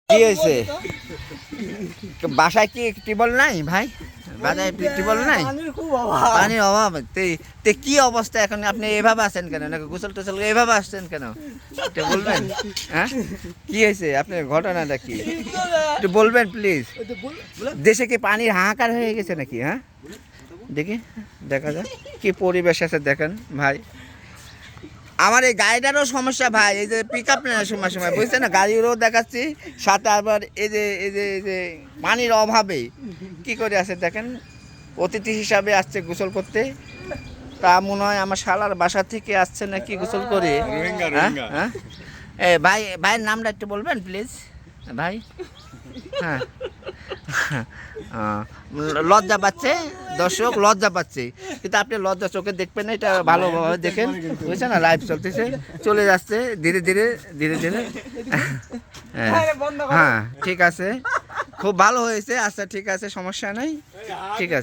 কি হয়েছে? বাসায় কি টিউবওয়েল নাই ভাই? বাসায় টিউবওয়েল নাই, পানির অভাব। তে কি অবস্থা এখন? আপনি এভাবে আসছেন কেন? নাকি গোসল টোসল এভাবে আসছেন কেন? একটু বলবেন। হ্যাঁ, কি হয়েছে আপনার ঘটনাটা কি একটু বলবেন প্লিজ? দেশে কি পানির হাহাকার হয়ে গেছে নাকি? হ্যাঁ, দেখি দেখা যাক কি পরিবেশ আছে দেখেন ভাই। আমার এই গাড়িটারও সমস্যা ভাই, এই যে পিক আপ নেয় সময় সময়, বুঝছেন না, গাড়িরও দেখাচ্ছি সাথে আবার এই যে পানির অভাবে কি করে আছে দেখেন। অতিথি হিসাবে আসছে গোসল করতে, তা মনে হয় আমার শালার বাসা থেকে আসছে নাকি গোসল করে। হ্যাঁ হ্যাঁ, ভাই, ভাইয়ের নামটা একটু বলবেন প্লিজ ভাই? হ্যাঁ, লজ্জা পাচ্ছে দর্শক, লজ্জা পাচ্ছে, কিন্তু আপনি লজ্জা চোখে দেখবেন না, এটা ভালোভাবে দেখেন, বুঝছেন না? লাইভ চলতেছে, চলে যাচ্ছে ধীরে ধীরে ধীরে ধীরে। হ্যাঁ ঠিক আছে, খুব ভালো হয়েছে। আচ্ছা ঠিক আছে, সমস্যা নাই, ঠিক আছে।